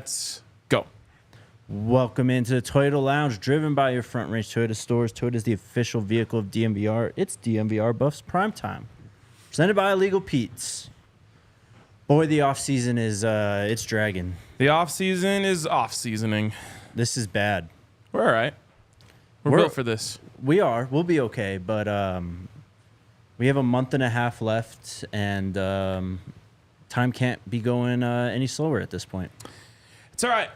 Let's go. Welcome into the Toyota Lounge, driven by your Front Range Toyota stores. Toyota is the official vehicle of DNVR. It's DNVR Buffs Primetime. Presented by Illegal Pete's. Boy, the off-season is, it's dragging. The off-season is off-seasoning. This is bad. We're all right. We're built for this. We are. We'll be okay, but we have a month and a half left, and time can't be going any slower at this point. It's all right.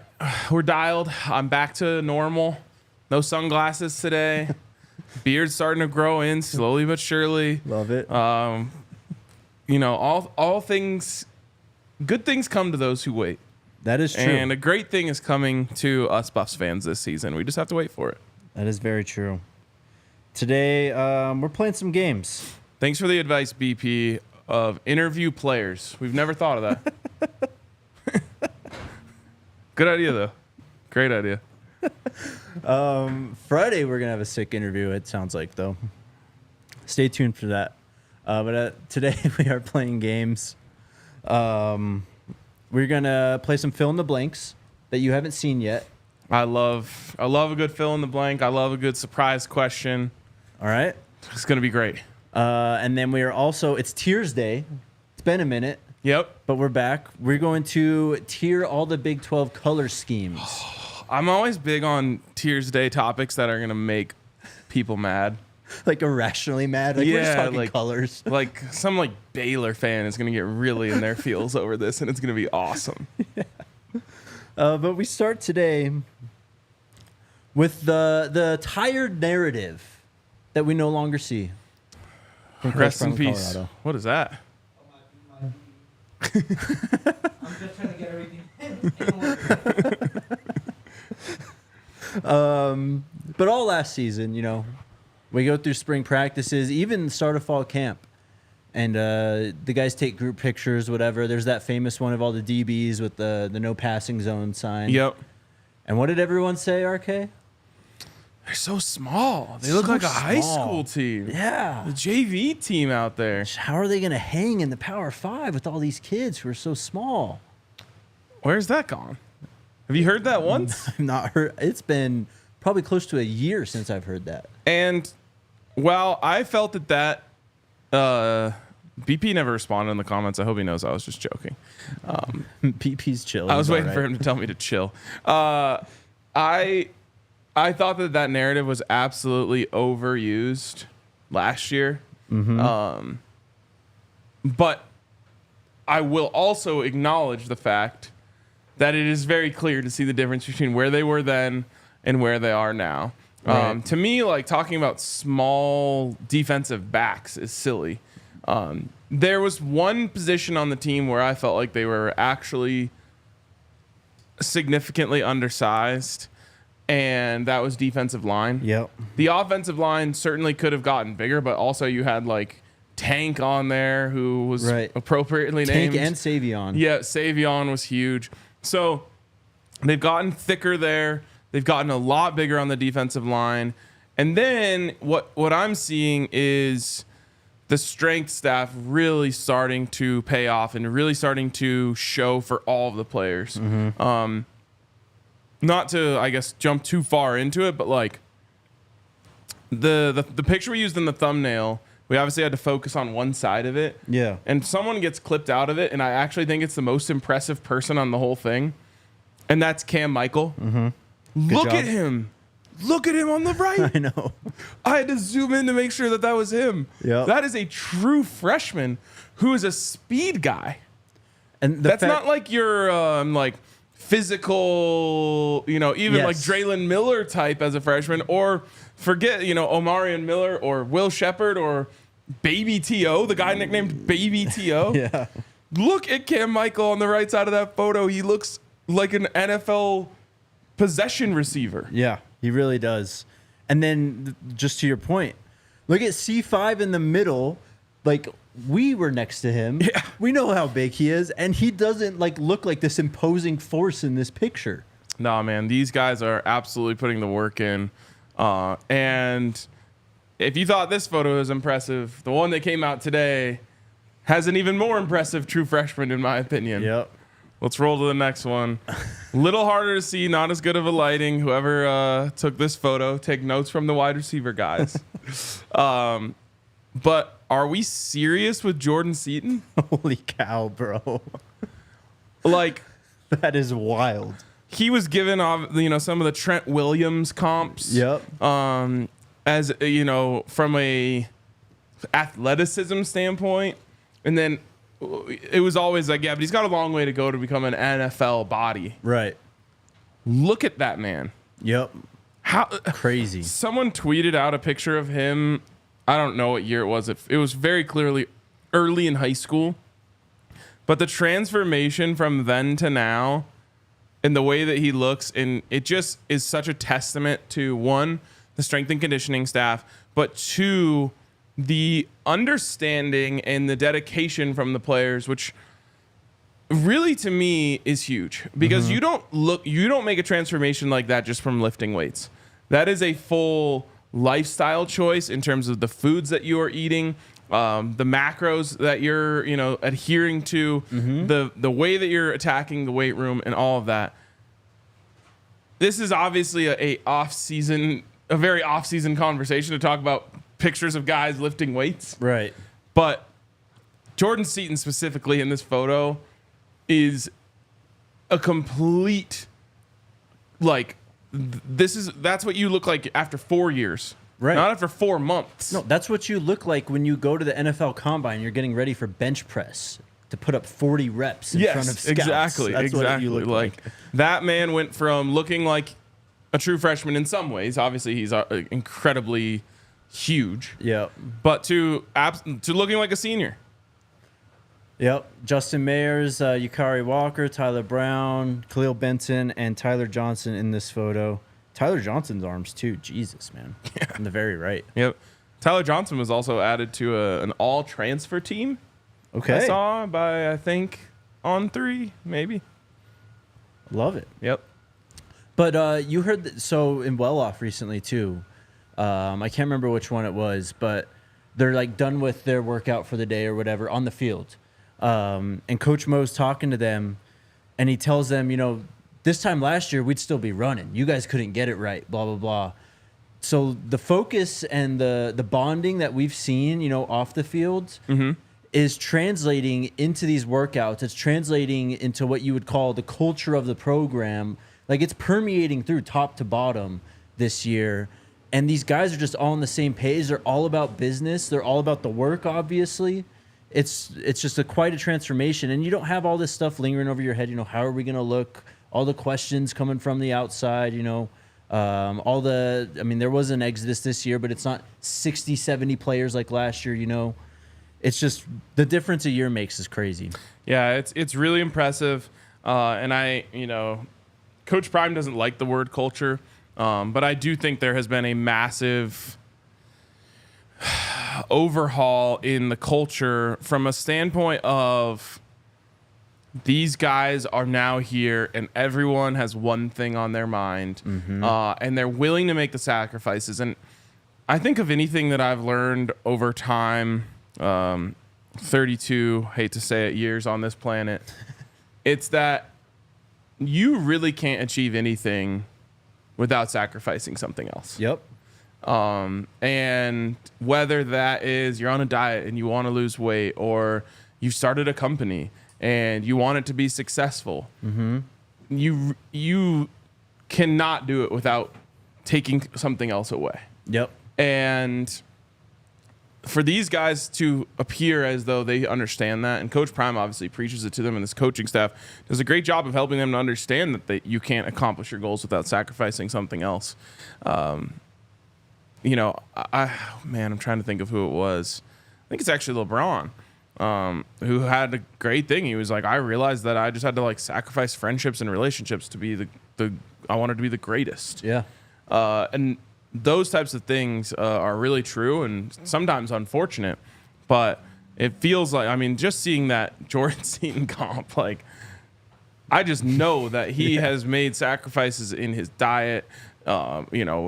We're dialed. I'm back to normal. No sunglasses today. Beard's starting to grow in slowly but surely. Love it. You know, all things, good things come to those who wait. That is true. And a great thing is coming to us Buffs fans this season. We just have to wait for it. That is very true. Today, we're playing some games. Thanks for the advice, BP, of interview players. We've never thought of that. Good idea, though. Great idea. Friday, we're going to have a sick interview, it sounds like, though. Stay tuned for that. But today, we are playing games. We're going to play some fill in the blanks that you haven't seen yet. I love a good fill in the blank. I love a good surprise question. All right. It's going to be great. And then we are also, it's Tiersday. It's been a minute. Yep. But we're back. We're going to tier all the Big 12 color schemes. I'm always big on Tiersday topics that are going to make people mad. Like irrationally mad? Like, we're just talking colors. Like some Baylor fan is going to get really in their feels over this, and it's going to be awesome. Yeah. But we start today with the tired narrative that we no longer see. Rest in peace. Colorado. What is that? I'm just trying to get everything in. But all last season, you know, we go through spring practices, even the start of fall camp. And the guys take group pictures, whatever. There's that famous one of all the DBs with the no passing zone sign. Yep. And what did everyone say, RK? They're so small. They look like a high school team. Yeah. The JV team out there. How are they going to hang in the Power 5 with all these kids who are so small? Where's that gone? Have you heard that once? I've not heard. It's been probably close to a year since I've heard that. And while I felt that BP never responded in the comments. I hope he knows I was just joking. BP's chill. I was waiting for him to tell me to chill. I thought that narrative was absolutely overused last year. Mm-hmm. But I will also acknowledge the fact that it is very clear to see the difference between where they were then and where they are now. Right. To me, talking about small defensive backs is silly. There was one position on the team where I felt like they were actually significantly undersized, and that was defensive line. Yep. The offensive line certainly could have gotten bigger, but also you had Tank on there, who was appropriately named. Tank and Savion. Yeah, Savion was huge. So they've gotten thicker there. They've gotten a lot bigger on the defensive line. And then what I'm seeing is the strength staff really starting to pay off and really starting to show for all of the players. Mm-hmm. Not to, I guess, jump too far into it, but the picture we used in the thumbnail, we obviously had to focus on one side of it. Yeah. And someone gets clipped out of it, and I actually think it's the most impressive person on the whole thing, and that's Cam Michael. Mm-hmm. Look at him. Look at him on the right. I know. I had to zoom in to make sure that was him. Yep. That is a true freshman who is a speed guy. And that's not like your physical, even like Draylon Miller type as a freshman, or forget, Omarion Miller or Will Shepard or Baby T.O., the guy nicknamed Baby T.O. Yeah. Look at Cam Michael on the right side of that photo. He looks like an NFL possession receiver. Yeah, he really does. And then just to your point, look at C5 in the middle. We were next to him. Yeah. We know how big he is, and he doesn't look like this imposing force in this picture. No, man, these guys are absolutely putting the work in. And if you thought this photo was impressive, the one that came out today has an even more impressive true freshman, in my opinion. Yep. Let's roll to the next one. Little harder to see, not as good of a lighting. Whoever took this photo, take notes from the wide receiver guys. But are we serious with Jordan Seaton? Holy cow, bro. Like, that is wild. he was given some of the Trent Williams comps. Yep. As from a athleticism standpoint, and then it was always like, yeah, but he's got a long way to go to become an NFL body. Right. Look at that man. Yep. How Crazy. Someone tweeted out a picture of him. I don't know what year it was. It was very clearly early in high school. But the transformation from then to now and the way that he looks, and it just is such a testament to, one, the strength and conditioning staff, but two, the understanding and the dedication from the players, which really to me is huge, because you don't make a transformation like that just from lifting weights. That is a full lifestyle choice in terms of the foods that you are eating, the macros that you're adhering to, the way that you're attacking the weight room, and all of that. This is obviously a very off-season conversation to talk about pictures of guys lifting weights. Right. But Jordan Seaton specifically in this photo is a complete, that's what you look like after 4 years. Right. Not after 4 months. No, that's what you look like when you go to the NFL Combine. You're getting ready for bench press to put up 40 reps in front of scouts. Exactly. That's what you look like. That man went from looking like a true freshman in some ways. Obviously, he's incredibly huge. Yep. But to looking like a senior. Yep. Justin Mayers, Yukari Walker, Tyler Brown, Khalil Benton, and Tyler Johnson in this photo. Tyler Johnson's arms too. Jesus, man. Yeah. On the very right. Yep. Tyler Johnson was also added to an all-transfer team. Okay. I saw by, I think, On3, maybe. Love it. Yep. But you heard that, so in Well Off recently too. I can't remember which one it was, but they're done with their workout for the day or whatever on the field. And Coach Mo's talking to them, and he tells them, this time last year we'd still be running. You guys couldn't get it right, blah, blah, blah. So the focus and the bonding that we've seen, off the field is translating into these workouts. It's translating into what you would call the culture of the program. It's permeating through top to bottom this year. And these guys are just all on the same page. They're all about business. They're all about the work, obviously. It's just quite a transformation. And you don't have all this stuff lingering over your head. How are we going to look? All the questions coming from the outside, there was an exodus this year, but it's not 60, 70 players like last year, It's just the difference a year makes is crazy. Yeah, it's really impressive. And Coach Prime doesn't like the word culture, but I do think there has been a massive overhaul in the culture from a standpoint of these guys are now here and everyone has one thing on their mind, and they're willing to make the sacrifices. And I think of anything that I've learned over time, 32, hate to say it, years on this planet, it's that you really can't achieve anything without sacrificing something else. Yep. And whether that is you're on a diet and you want to lose weight, or you started a company and you want it to be successful, you cannot do it without taking something else away. Yep. And for these guys to appear as though they understand that, and Coach Prime obviously preaches it to them, and this coaching staff does a great job of helping them to understand that you can't accomplish your goals without sacrificing something else. I'm trying to think of who it was. I think it's actually LeBron. Who had a great thing. He was like, I realized that I just had to sacrifice friendships and relationships to be I wanted to be the greatest. Yeah. And those types of things are really true and sometimes unfortunate, but it feels like, just seeing that Jordan Seaton comp, I just know that he has made sacrifices in his diet,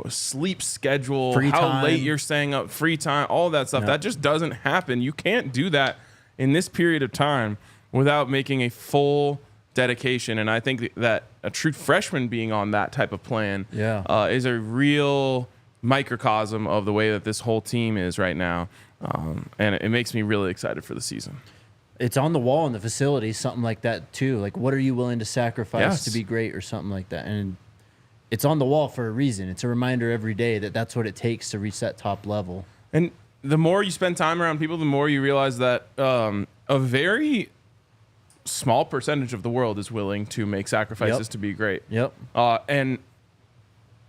sleep schedule, free how time. late you're staying up, free time, all that stuff. Yep. That just doesn't happen. You can't do that in this period of time without making a full dedication, and I think that a true freshman being on that type of plan is a real microcosm of the way that this whole team is right now, and it makes me really excited for the season. It's on the wall in the facility, something like that too. Like, what are you willing to sacrifice to be great, or something like that? And it's on the wall for a reason. It's a reminder every day that that's what it takes to reach that top level. And the more you spend time around people, the more you realize that a very small percentage of the world is willing to make sacrifices to be great. Yep. And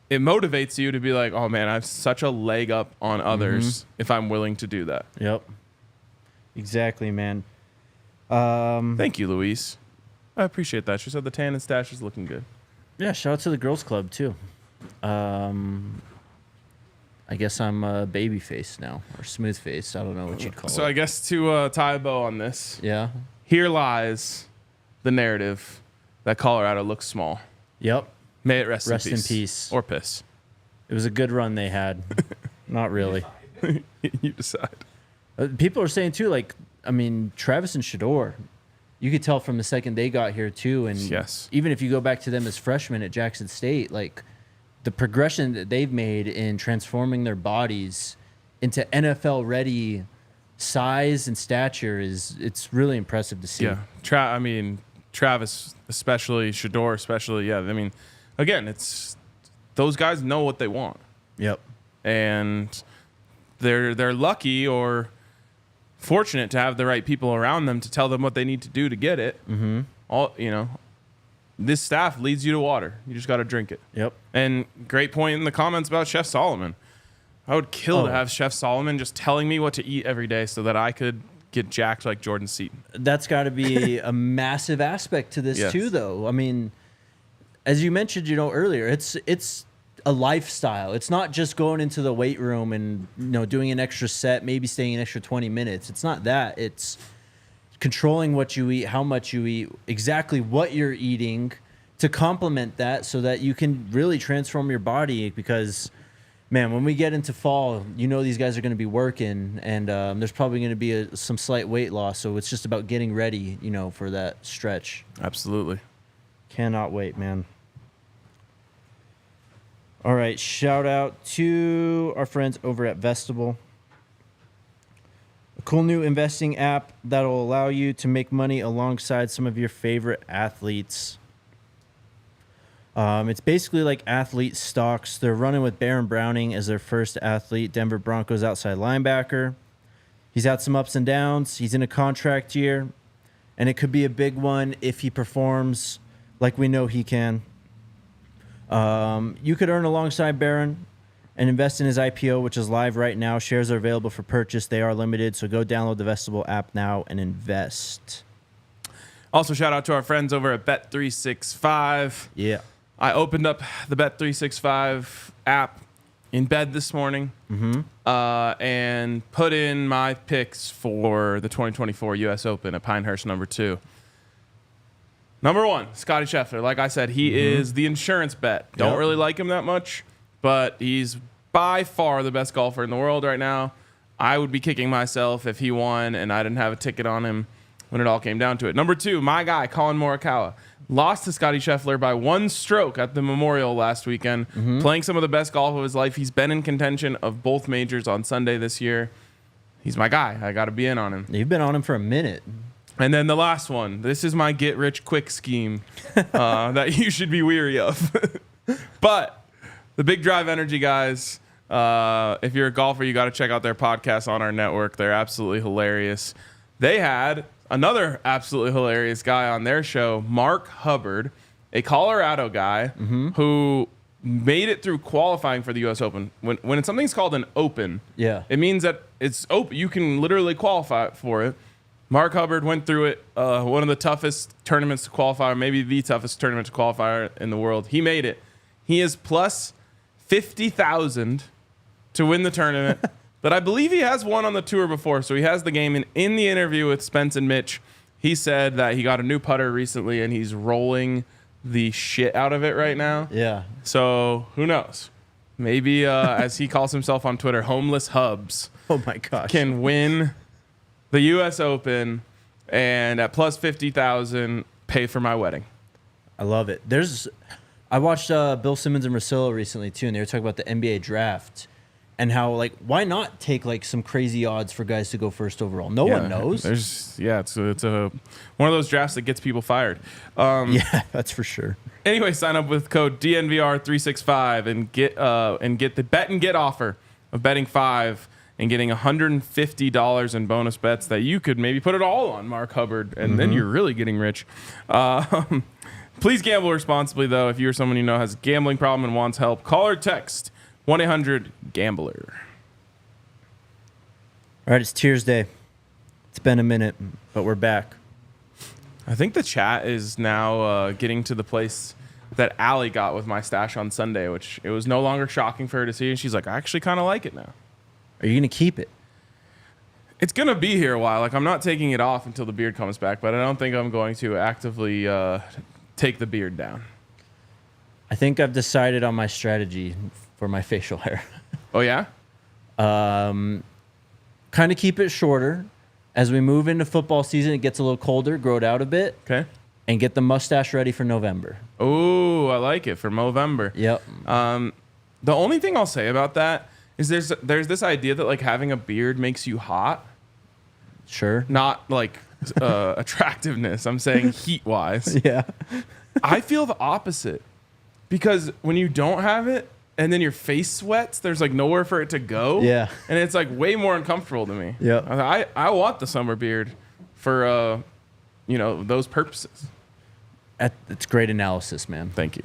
it motivates you to be like, oh man, I have such a leg up on others if I'm willing to do that. Yep. Exactly, man. Thank you, Louise. I appreciate that. She said the tan and stash is looking good. Yeah, shout out to the girls club too. I guess I'm baby face now, or smooth face. I don't know what you'd call it. So I guess to tie a bow on this, here lies the narrative that Colorado looks small. Yep. May it rest in peace. Or piss. It was a good run they had. Not really. You decide. People are saying too, like, I mean, Travis and Shador, you could tell from the second they got here too, and even if you go back to them as freshmen at Jackson State, like the progression that they've made in transforming their bodies into NFL ready size and stature it's really impressive to see. Yeah, I mean, Travis especially, Shador especially. Yeah, I mean, again, it's those guys know what they want. Yep. And they're lucky or fortunate to have the right people around them to tell them what they need to do to get it. This staff leads you to water. You just got to drink it. Yep. And great point in the comments about Chef Solomon. I would kill to have Chef Solomon just telling me what to eat every day so that I could get jacked like Jordan Seaton. That's got to be a massive aspect to this too, though. I mean, as you mentioned, earlier, it's a lifestyle. It's not just going into the weight room and doing an extra set, maybe staying an extra 20 minutes. It's not that. It's controlling what you eat, how much you eat, exactly what you're eating to complement that so that you can really transform your body. Because, man, when we get into fall, these guys are going to be working, and there's probably going to be some slight weight loss. So it's just about getting ready, for that stretch. Absolutely. Cannot wait, man. All right, shout out to our friends over at Vestibule. A cool new investing app that'll allow you to make money alongside some of your favorite athletes. It's basically like athlete stocks. They're running with Baron Browning as their first athlete, Denver Broncos outside linebacker. He's had some ups and downs. He's in a contract year, and it could be a big one if he performs like we know he can. You could earn alongside Baron and invest in his IPO, which is live right now. Shares are available for purchase. They are limited, so go download the Vestibule app now and invest. Also, shout out to our friends over at Bet365. Yeah. I opened up the Bet365 app in bed this morning and put in my picks for the 2024 U.S. Open at Pinehurst #2. Number 1, Scotty Scheffler. Like I said, he is the insurance bet. Don't really like him that much, but he's by far the best golfer in the world right now. I would be kicking myself if he won and I didn't have a ticket on him when it all came down to it. Number 2, my guy, Colin Morikawa. Lost to Scotty Scheffler by 1 stroke at the Memorial last weekend, playing some of the best golf of his life. He's been in contention of both majors on Sunday this year. He's my guy. I got to be in on him. You've been on him for a minute. And then the last one. This is my get-rich-quick scheme that you should be weary of. But the Big Drive Energy guys, if you're a golfer, you got to check out their podcast on our network. They're absolutely hilarious. They had another absolutely hilarious guy on their show, Mark Hubbard, a Colorado guy who made it through qualifying for the U.S. Open. When something's called an open, it means that it's open. You can literally qualify for it. Mark Hubbard went through it, one of the toughest tournaments to qualify, maybe the toughest tournament to qualify in the world. He made it. He is plus 50,000 to win the tournament. But I believe he has won on the tour before, so he has the game. And in the interview with Spence and Mitch, he said that he got a new putter recently, and he's rolling the shit out of it right now. Yeah. So who knows? Maybe, as he calls himself on Twitter, Homeless Hubs. Oh, my gosh. Can win the U.S. Open, and at plus 50,000, pay for my wedding. I love it. I watched Bill Simmons and Russillo recently too, and they were talking about the NBA draft and how, like, why not take like some crazy odds for guys to go first overall? No one knows. It's a one of those drafts that gets people fired. Yeah, that's for sure. Anyway, sign up with code DNVR365 and get the bet and get offer of betting 5 and getting $150 in bonus bets that you could maybe put it all on Mark Hubbard, and then you're really getting rich. Please gamble responsibly, though. If you're someone you know has a gambling problem and wants help, call or text 1-800-GAMBLER. All right, it's Tiersday. It's been a minute, but we're back. I think the chat is now getting to the place that Allie got with my stash on Sunday, which it was no longer shocking for her to see. And she's like, I actually kind of like it now. Are you going to keep it? It's going to be here a while. Like, I'm not taking it off until the beard comes back, but I don't think I'm going to actively take the beard down. I think I've decided on my strategy for my facial hair. Oh, yeah? Kind of keep it shorter. As we move into football season, it gets a little colder, grow it out a bit. Okay. And get the mustache ready for November. Oh, I like it, for Movember. Yep. The only thing I'll say about that is there's this idea that, like, having a beard makes you hot. Sure. Not, like, attractiveness. I'm saying heat-wise. Yeah. I feel the opposite. Because when you don't have it, and then your face sweats, there's, like, nowhere for it to go. Yeah. And it's, like, way more uncomfortable to me. Yeah. I want the summer beard for, those purposes. It's great analysis, man. Thank you.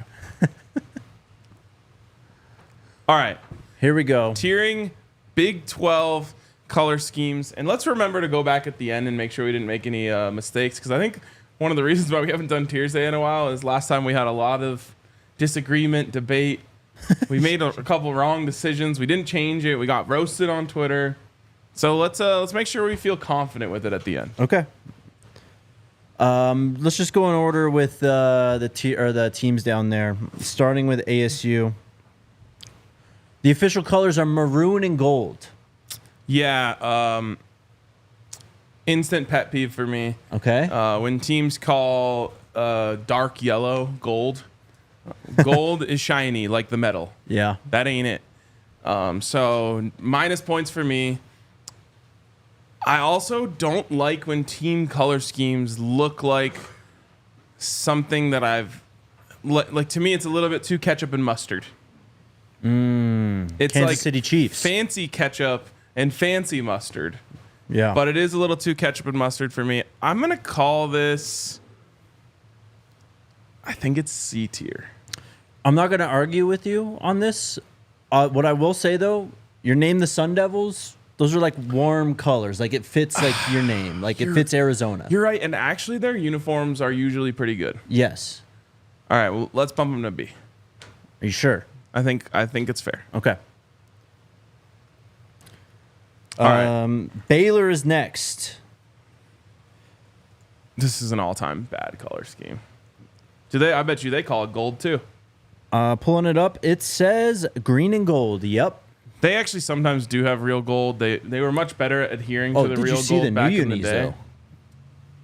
All right. Here we go. Tiering Big 12 color schemes. And let's remember to go back at the end and make sure we didn't make any mistakes. Because I think one of the reasons why we haven't done Tiersday in a while is last time we had a lot of disagreement, debate. We made a couple wrong decisions. We didn't change it. We got roasted on Twitter. So let's make sure we feel confident with it at the end. Okay. Let's just go in order with the teams down there, starting with ASU. The official colors are maroon and gold. Yeah. Instant pet peeve for me. Okay. When teams call dark yellow gold. Gold is shiny like the metal. Yeah. That ain't it. So minus points for me. I also don't like when team color schemes look like something that like to me, it's a little bit too ketchup and mustard. It's Kansas like City Chiefs. fancy ketchup and fancy mustard. Yeah. But it is a little too ketchup and mustard for me. I'm going to call this, I think it's C tier. I'm not going to argue with you on this. What I will say, though, your name, the Sun Devils, those are like warm colors. Like it fits like your name. Like it fits Arizona. You're right. And actually, their uniforms are usually pretty good. Yes. All right. Well, let's bump them to B. Are you sure? I think it's fair. Okay. All right. Baylor is next. This is an all-time bad color scheme. I bet you they call it gold too. Pulling it up, it says green and gold. Yep. They actually sometimes do have real gold. They were much better at adhering to the real gold back in the day. Though?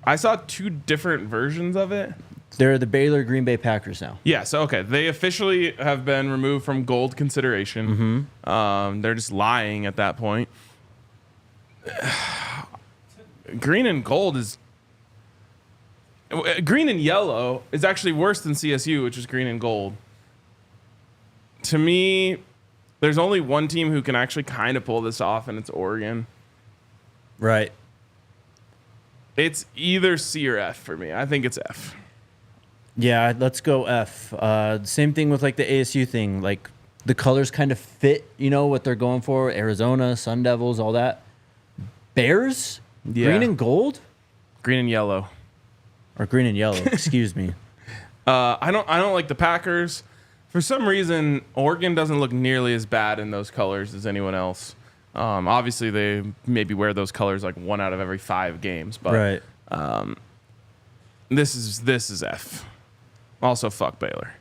I saw 2 different versions of it. They're the Baylor Green Bay Packers now. Yeah, so okay. They officially have been removed from gold consideration. They're just lying at that point. Green and gold is... Green and yellow is actually worse than CSU, which is green and gold. To me, there's only one team who can actually kind of pull this off, and it's Oregon. Right. It's either C or F for me. I think it's F. Yeah, let's go F. Same thing with like the ASU thing. Like the colors kind of fit, what they're going for. Arizona, Sun Devils, all that. Bears? Yeah. Green and gold? Green and yellow. Or green and yellow, excuse me. I don't like the Packers. For some reason, Oregon doesn't look nearly as bad in those colors as anyone else. Obviously, they maybe wear those colors like 1 out of every 5 games, but right. This is F. Also, fuck Baylor.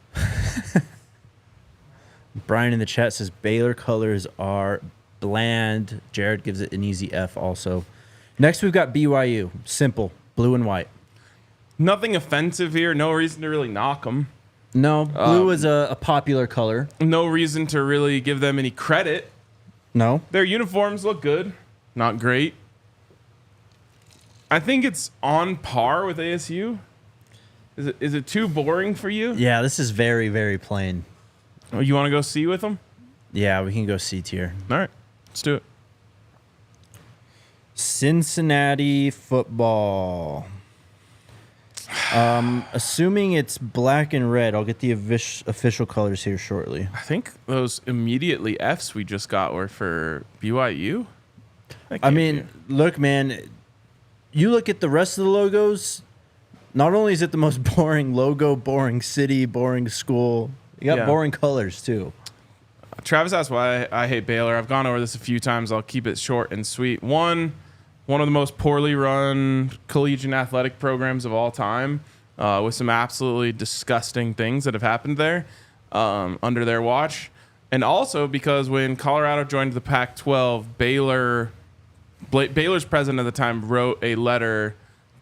Brian in the chat says Baylor colors are bland. Jared gives it an easy F also. Next, we've got BYU. Simple. Blue and white. Nothing offensive here. No reason to really knock them. No, blue is a popular color. No reason to really give them any credit. No. Their uniforms look good. Not great. I think it's on par with ASU. Is it too boring for you? Yeah, this is very, very plain. Oh, you want to go C with them? Yeah, we can go C tier. All right. Let's do it. Cincinnati football. Assuming it's black and red, I'll get the official colors here shortly. I think those immediately Fs we just got were for BYU. I mean, look, man, you look at the rest of the logos, not only is it the most boring logo, boring city, boring school, you got boring colors too. Travis asked why I hate Baylor. I've gone over this a few times. I'll keep it short and sweet. One of the most poorly run collegiate athletic programs of all time, with some absolutely disgusting things that have happened there under their watch. And also because when Colorado joined the Pac-12, Baylor's president at the time wrote a letter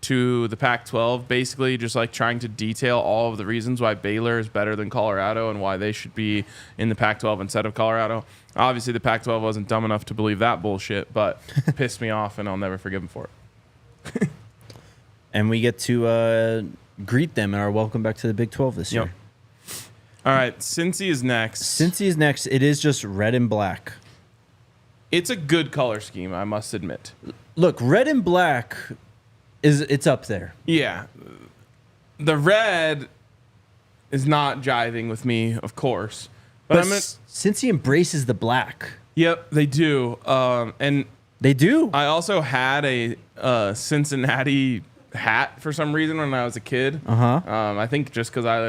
to the Pac-12, basically just like trying to detail all of the reasons why Baylor is better than Colorado and why they should be in the Pac-12 instead of Colorado. Obviously, the Pac-12 wasn't dumb enough to believe that bullshit, but pissed me off, and I'll never forgive them for it. And we get to greet them in our welcome back to the Big 12 this year. All right, Cincy is next. Cincy is next. It is just red and black. It's a good color scheme, I must admit. Look, red and black it's up there. Yeah. The red is not jiving with me, of course. But Cincy embraces the black. Yep, they do. And they do. I also had a Cincinnati hat for some reason when I was a kid. I think just because I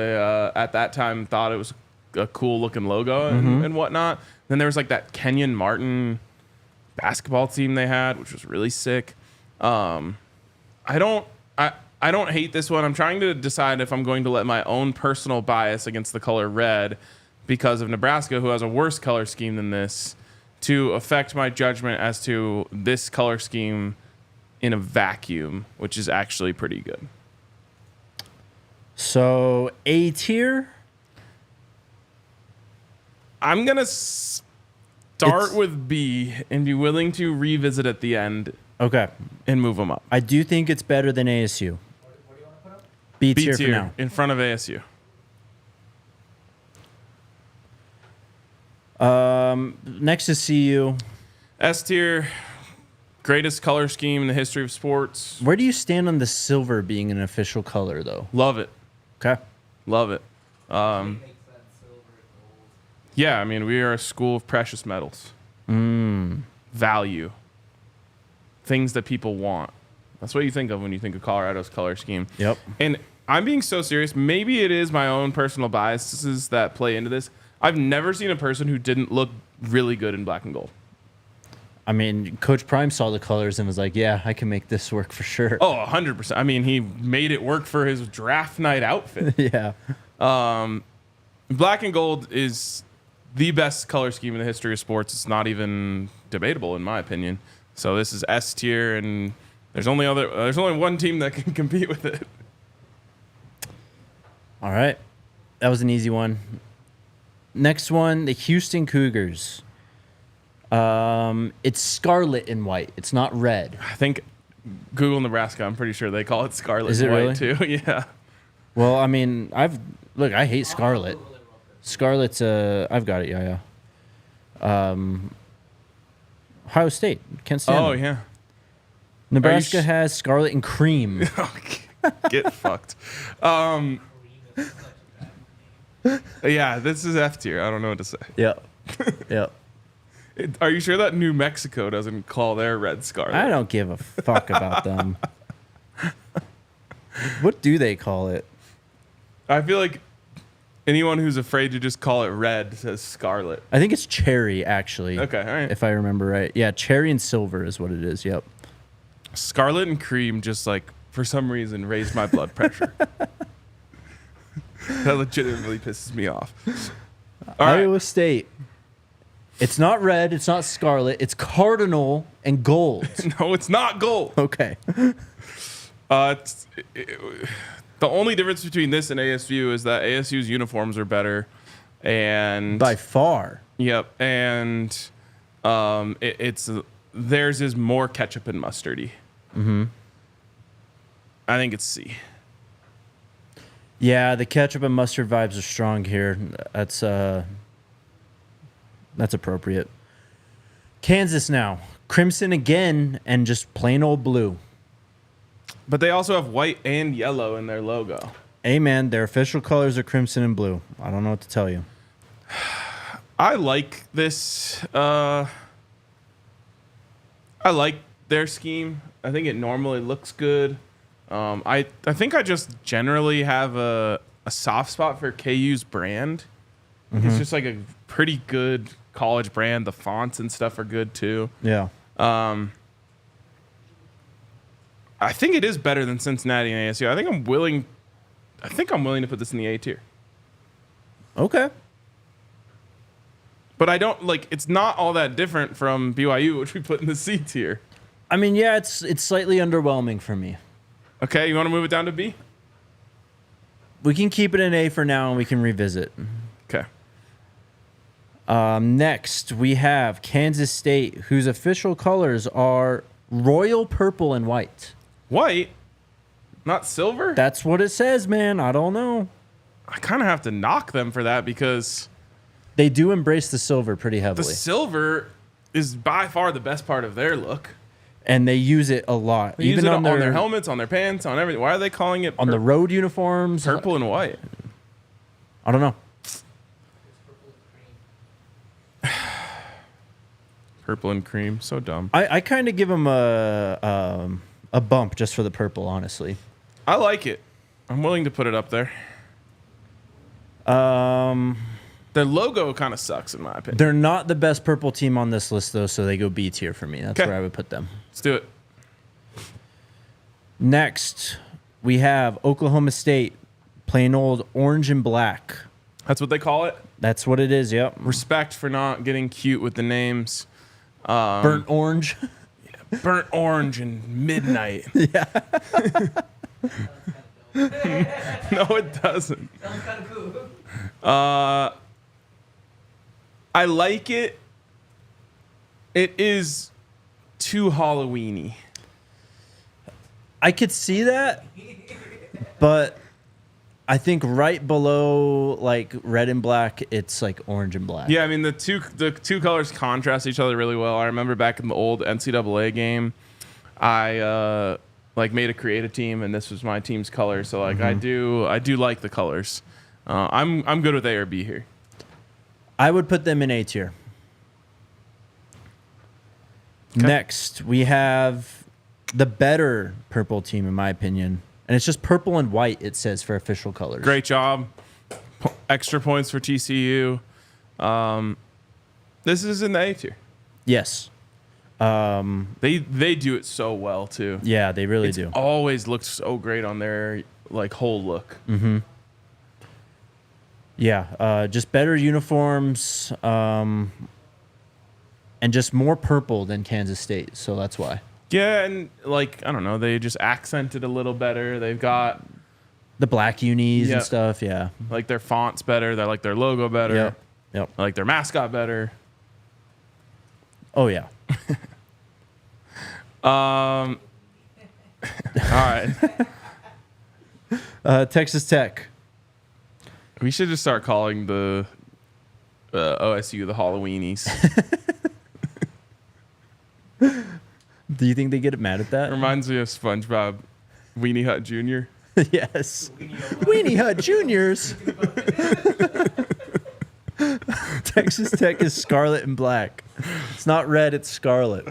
at that time thought it was a cool looking logo and whatnot. Then there was like that Kenyon Martin basketball team they had, which was really sick. I don't hate this one. I'm trying to decide if I'm going to let my own personal bias against the color red because of Nebraska, who has a worse color scheme than this, to affect my judgment as to this color scheme in a vacuum, which is actually pretty good. So A tier? I'm going to start with B and be willing to revisit at the end. Okay. And move them up. I do think it's better than ASU. What do you want to put up? B tier for now. In front of ASU. Next is CU. S tier, greatest color scheme in the history of sports. Where do you stand on the silver being an official color, though? Love it. Okay. Love it. Makes that silver gold. Yeah, I mean, we are a school of precious metals. Value. Things that people want. That's what you think of when you think of Colorado's color scheme. Yep. And I'm being so serious. Maybe it is my own personal biases that play into this. I've never seen a person who didn't look really good in black and gold. I mean, Coach Prime saw the colors and was like, yeah, I can make this work for sure. Oh, 100%. I mean, he made it work for his draft night outfit. Yeah. Black and gold is the best color scheme in the history of sports. It's not even debatable, in my opinion. So this is S tier, and there's only one team that can compete with it. All right. That was an easy one. Next one, the Houston Cougars. It's scarlet and white. It's not red. I think Google Nebraska, I'm pretty sure they call it scarlet Is it and white really? too. Yeah. Well, I mean, I hate scarlet. Scarlet's I've got it, yeah. Ohio State. Can't stand Oh, it. yeah. Nebraska has scarlet and cream. Get fucked. Yeah, this is F tier. I don't know what to say. Yep. Yep. Are you sure that New Mexico doesn't call their red scarlet? I don't give a fuck about them. What do they call it? I feel like anyone who's afraid to just call it red says scarlet. I think it's cherry, actually. Okay, all right. If I remember right. Yeah, cherry and silver is what it is. Yep. Scarlet and cream just like, for some reason, raised my blood pressure. That legitimately pisses me off. All right. Iowa State. It's not red. It's not scarlet. It's cardinal and gold. No, it's not gold. Okay. The only difference between this and ASU is that ASU's uniforms are better, and By far. yep, and it's theirs is more ketchup and mustardy. Mm-hmm. I think it's C. Yeah, the ketchup and mustard vibes are strong here. That's appropriate. Kansas now. Crimson again and just plain old blue. But they also have white and yellow in their logo. Hey, man, their official colors are crimson and blue. I don't know what to tell you. I like this. I like their scheme. I think it normally looks good. I think I just generally have a soft spot for KU's brand. Mm-hmm. It's just like a pretty good college brand. The fonts and stuff are good too. Yeah. I think it is better than Cincinnati and ASU. I think I'm willing to put this in the A tier. Okay. But I don't like. It's not all that different from BYU, which we put in the C tier. I mean, yeah, it's slightly underwhelming for me. Okay, you want to move it down to B? We can keep it in A for now and we can revisit. Okay. Next, we have Kansas State, whose official colors are royal purple and white. White, not silver. That's what it says, man. I don't know. I kind of have to knock them for that because They do embrace the silver pretty the heavily. silver is by far the best part of their look. And they use it a lot. They use it on their helmets, on their pants, on everything. Why are they calling it on the road uniforms. purple and white? I don't know. Purple and cream, so dumb. I kind of give them a bump just for the purple, honestly. I like it. I'm willing to put it up there. Their logo kind of sucks in my opinion. They're not the best purple team on this list, though, so they go B tier for me. That's 'Kay. where I would put them. Let's do it. Next, we have Oklahoma State, plain old orange and black. That's what they call it. That's what it is, yep. Respect for not getting cute with the names. Burnt orange. Burnt orange and midnight. Yeah. No, it doesn't. Sounds kind of cool. I like it. It is too Halloween-y. I could see that, but I think right below like red and black, it's like orange and black. Yeah, I mean the two colors contrast each other really well. I remember back in the old NCAA game, I made a creative team and this was my team's color. So like I do like the colors. I'm good with A or B here. I would put them in A tier. Okay. Next, we have the better purple team, in my opinion. And it's just purple and white, it says, for official colors. Great job. Extra points for TCU. This is in the A tier. Yes. They do it so well too. Yeah, they really It's do. always looked so great on their like whole look. Yeah, just better uniforms and just more purple than Kansas State. So that's why. Yeah, and like I don't know, they just accented a little better. They've got The black unis Yeah. and stuff, yeah. like their fonts better. They like their logo better. Yep. Yep. I like their mascot better. Oh, yeah. All right. Texas Tech. We should just start calling the OSU the Halloweenies. Do you think they get mad at that? Reminds me of SpongeBob, Weenie Hut Jr. Yes. Weenie Hut Juniors. Texas Tech is scarlet and black. It's not red, it's scarlet.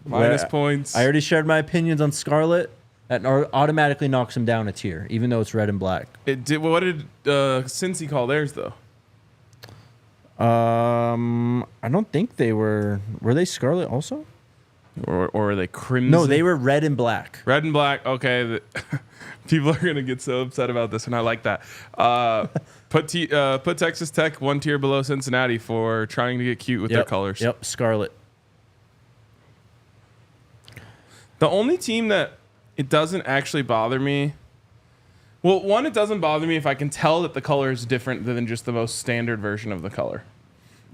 Minus Where- points. I already shared my opinions on scarlet. That automatically knocks them down a tier, even though it's red and black. What did Cincy call theirs though? I don't think they were. Were they scarlet also? Or were they crimson? No, they were red and black. Red and black. Okay, people are gonna get so upset about this, and I like that. Put Texas Tech one tier below Cincinnati for trying to get cute with their colors. Yep, scarlet. The only team that it doesn't actually bother me. Well, one, it doesn't bother me if I can tell that the color is different than just the most standard version of the color.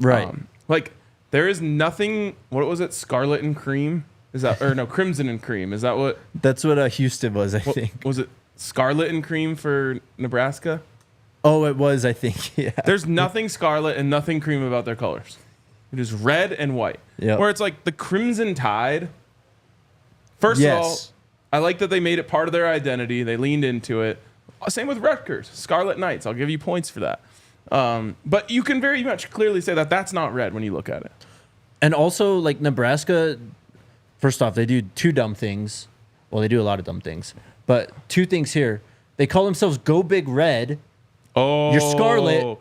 Right. Like, there is nothing, what was it, scarlet and cream? Is that, or no, crimson and cream. Is that what? That's what Houston was, I think. Was it scarlet and cream for Nebraska? Oh, it was, I think, yeah. There's nothing scarlet and nothing cream about their colors. It is red and white. Yep. Where it's like the Crimson Tide. First of all, I like that they made it part of their identity. They leaned into it. Same with Rutgers, Scarlet Knights. I'll give you points for that. But you can very much clearly say that that's not red when you look at it. And also, like, Nebraska, first off, they do two dumb things. Well, they do a lot of dumb things. But two things here. They call themselves Go Big Red. Oh, You're Scarlet.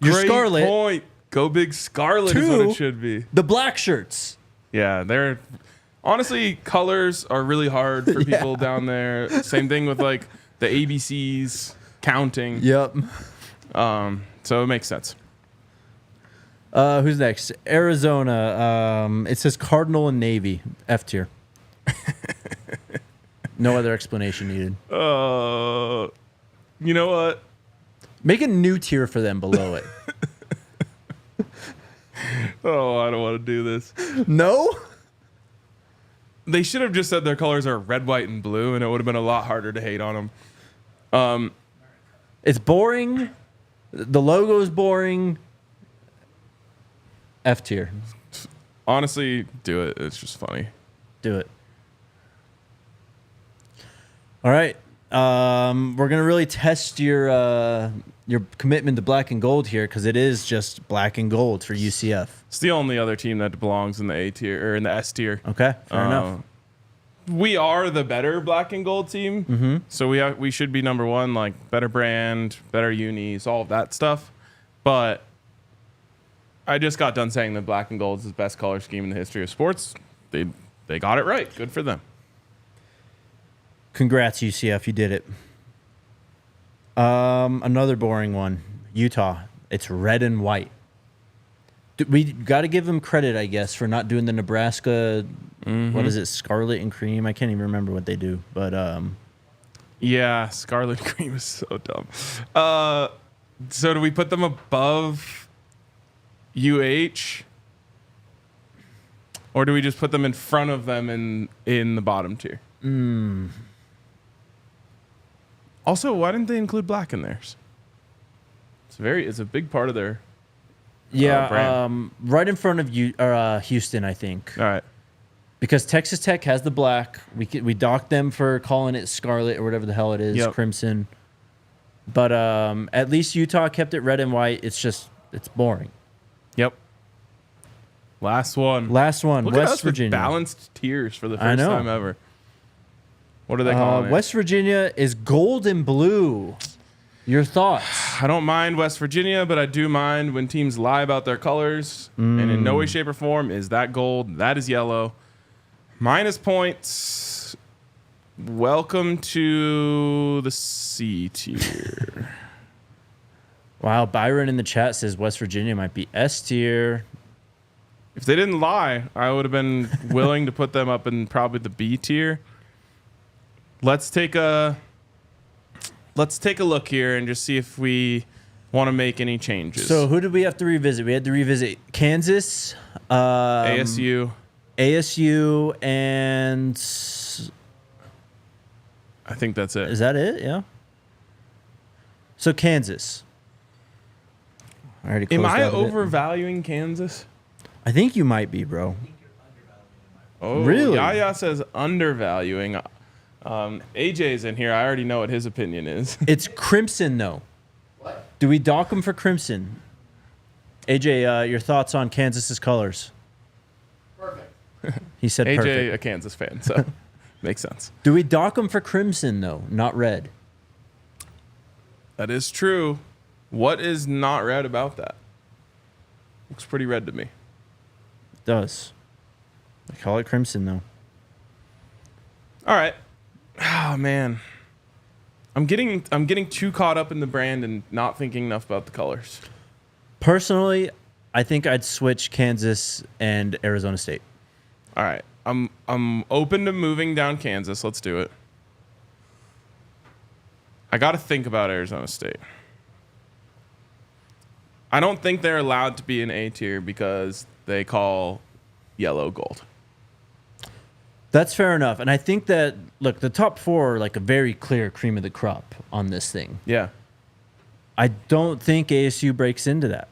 You're great Scarlet. Point. Go Big Scarlet is what it should be. The black shirts. Yeah, they're honestly, colors are really hard for people down there. Same thing with like the ABCs, counting. Yep. So it makes sense. Who's next? Arizona. It says Cardinal and Navy. F tier. No other explanation needed. You know what? Make a new tier for them below it. Oh, I don't want to do this. No? They should have just said their colors are red, white, and blue, and it would have been a lot harder to hate on them. It's boring. The logo is boring. F tier. Honestly, do it. It's just funny. Do it. All right. We're gonna really test your commitment to black and gold here because it is just black and gold for UCF. It's the only other team that belongs in the A tier or in the S tier. Okay, fair enough. We are the better black and gold team, so we should be number one. Like better brand, better unis, all of that stuff. But I just got done saying that black and gold is the best color scheme in the history of sports. They got it right. Good for them. Congrats, UCF. You did it. Another boring one. Utah. It's red and white. We got to give them credit, I guess, for not doing the Nebraska. What is it? Scarlet and cream. I can't even remember what they do. But yeah, scarlet and cream is so dumb. So do we put them above UH? Or do we just put them in front of them in the bottom tier? Also, why didn't they include black in theirs? It's a big part of their brand. Right in front of Houston, I think. All right. Because Texas Tech has the black. We docked them for calling it scarlet or whatever the hell it is, crimson. But at least Utah kept it red and white. It's boring. Yep. Last one. West At Virginia. with balanced tiers for the first time ever. What are they calling it? West Virginia is gold and blue. Your thoughts? I don't mind West Virginia, but I do mind when teams lie about their colors. And in no way, shape, or form is that gold. That is yellow. Minus points. Welcome to the C tier. Wow, Byron in the chat says West Virginia might be S tier. If they didn't lie, I would have been willing to put them up in probably the B tier. Let's take a look here and just see if we want to make any changes. So who did we have to revisit? We had to revisit Kansas, ASU, and I think that's it. Is that it? Yeah. So Kansas. I already closed Am I out of it. overvaluing Kansas? I think you might be, bro. Oh, really? Yaya says undervaluing. AJ's in here. I already know what his opinion is. It's crimson, though. What? Do we dock them for crimson? AJ, your thoughts on Kansas's colors? Perfect. He said AJ, perfect. a Kansas fan, so makes sense. Do we dock them for crimson, though, not red? That is true. What is not red about that? Looks pretty red to me. It does. I call it crimson, though. All right. Oh man, I'm getting too caught up in the brand and not thinking enough about the colors. Personally, I think I'd switch Kansas and Arizona State. All right, I'm open to moving down Kansas. Let's do it. I got to think about Arizona State. I don't think they're allowed to be in A tier because they call yellow gold. That's fair enough. And I think that, look, the top 4 are like a very clear cream of the crop on this thing. Yeah. I don't think ASU breaks into that.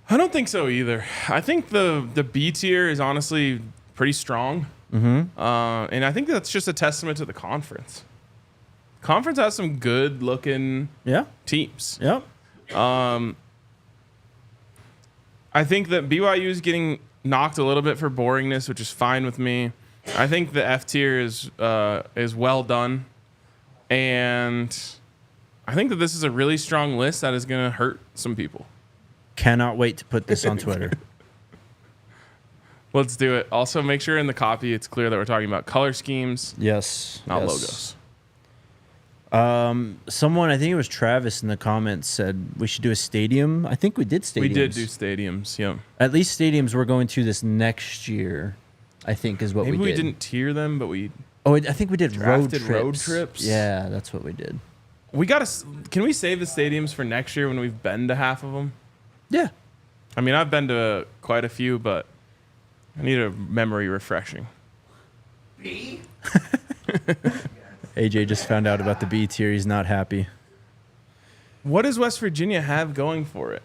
I don't think so either. I think the B tier is honestly pretty strong. Mm-hmm. And I think that's just a testament to the conference. Conference has some good looking teams. Yep. I think that BYU is getting knocked a little bit for boringness, which is fine with me. I think the F tier is well done. And I think that this is a really strong list that is going to hurt some people. Cannot wait to put this on Twitter. Let's do it. Also, make sure in the copy it's clear that we're talking about color schemes, Yes. not yes. logos. Someone, I think it was Travis in the comments, said we should do a stadium. I think we did stadiums. We did do stadiums, yeah. At least stadiums we're going to this next year, I think is what Maybe we did. we didn't tier them, but we Oh, I think we did drafted road trips. road trips. Yeah, that's what we did. Can we save the stadiums for next year when we've been to half of them? Yeah. I mean, I've been to quite a few, but I need a memory refreshing. AJ just found out about the B tier. He's not happy. What does West Virginia have going for it?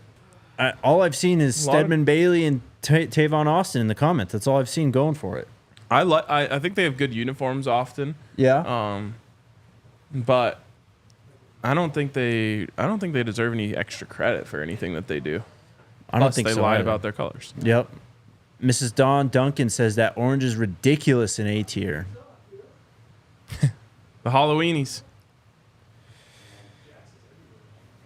All I've seen is A lot of- Stedman Bailey and Tavon Austin in the comments. That's all I've seen going for it. I think they have good uniforms often, Yeah. but I don't think they deserve any extra credit for anything that they do. I don't Plus, think they so. lie either. about their colors. Yep. Mrs. Dawn Duncan says that orange is ridiculous in A tier. The Halloweenies.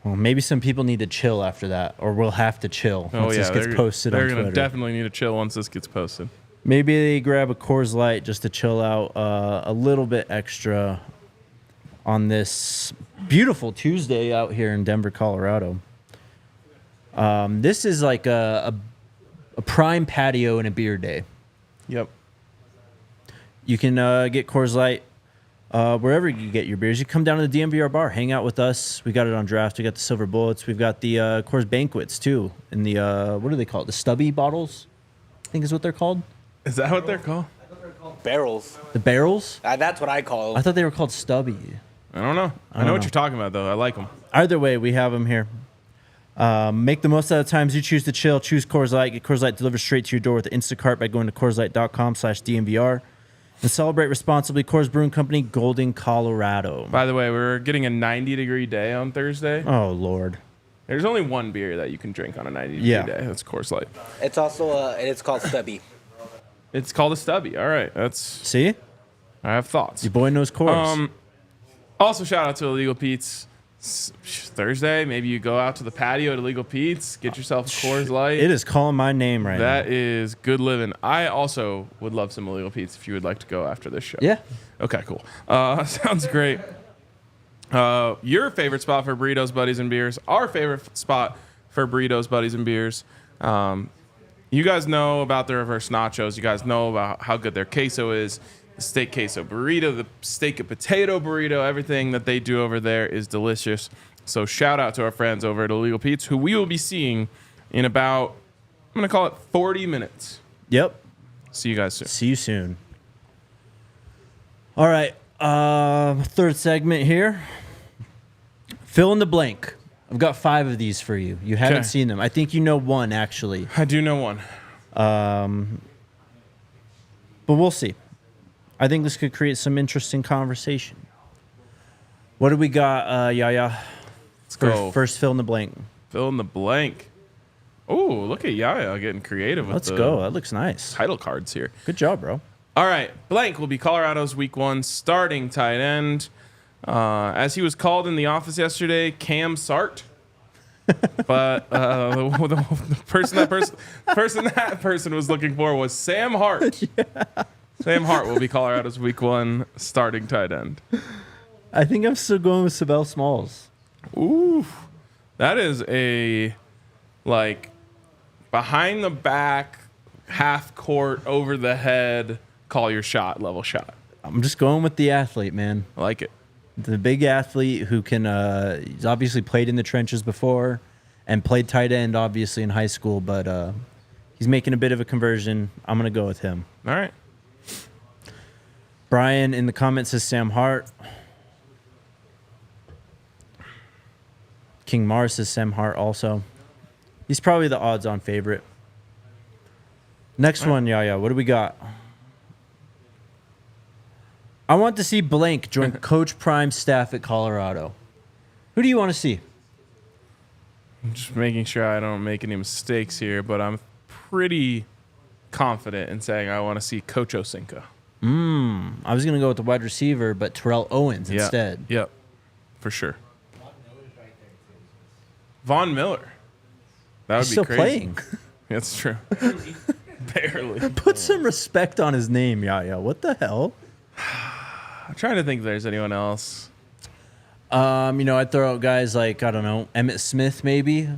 Well, maybe some people need to chill after that, or we'll have to chill once this gets posted on they're Twitter. gonna definitely need to chill once this gets posted. Maybe they grab a Coors Light just to chill out a little bit extra on this beautiful Tuesday out here in Denver, Colorado. This is like a prime patio and a beer day. Yep. You can get Coors Light wherever you get your beers. You come down to the DNVR bar, hang out with us. We got it on draft. We got the Silver Bullets. We've got the Coors Banquets too. In the what do they call it? The stubby bottles, I think is what they're called. Is that what they're called? Barrels. The barrels. That's what I call I them. thought they were called stubby. I don't know. I know don't what know. you're talking about, though. I like them. Either way, we have them here. Make the most out of the times you choose to chill. Choose Coors Light. Get Coors Light delivered straight to your door with Instacart by going to CoorsLight.com/DNVR. And celebrate responsibly. Coors Brewing Company, Golden, Colorado. By the way, we're getting a 90-degree day on Thursday. Oh, Lord. There's only one beer that you can drink on a 90-degree Yeah. day. That's Coors Light. It's also it's called Stubby. It's called a stubby. All right. See? I have thoughts. Your boy knows Coors. Also, shout out to Illegal Pete's. Thursday, maybe you go out to the patio at Illegal Pete's, get yourself a Coors Light. It is calling my name right now. That is good living. I also would love some Illegal Pete's if you would like to go after this show. Yeah. Okay, cool. Sounds great. Your favorite spot for burritos, buddies, and beers. Our favorite spot for burritos, buddies, and beers. You guys know about the reverse nachos. You guys know about how good their queso is. The steak queso burrito, the steak and potato burrito, everything that they do over there is delicious. So shout out to our friends over at Illegal Pete's, who we will be seeing in about, I'm going to call it 40 minutes. Yep. See you guys soon. See you soon. All right. Third segment here. Fill in the blank. I've got 5 of these for you. You haven't Okay. seen them. I think you know one, actually. I do know one. But we'll see. I think this could create some interesting conversation. What do we got, Yaya? Let's go. First fill in the blank. Fill in the blank. Oh, look at Yaya getting creative with Let's the go. That looks nice. title cards here. Good job, bro. All right. Blank will be Colorado's week 1 starting tight end. As he was called in the office yesterday, Cam Sart. But the person that person was looking for was Sam Hart. Sam Hart will be Colorado's week 1 starting tight end. I think I'm still going with Sabell Smalls. Ooh, that is a behind the back, half court, over the head, call your shot level shot. I'm just going with the athlete, man. I like it. The big athlete who can, he's obviously played in the trenches before and played tight end, obviously, in high school, but he's making a bit of a conversion. I'm going to go with him. All right. Brian in the comments says Sam Hart. King Mars says Sam Hart also. He's probably the odds-on favorite. Next one, Yaya. What do we got? I want to see blank join Coach Prime's staff at Colorado. Who do you want to see? I'm just making sure I don't make any mistakes here, but I'm pretty confident in saying I want to see Coach Osinka. I was going to go with the wide receiver, but Terrell Owens instead. Yep. For sure. Von Miller. That would He's be still crazy. playing. That's true. Barely. Put some respect on his name, Yaya. What the hell? I'm trying to think if there's anyone else. I'd throw out guys like, I don't know, Emmitt Smith maybe.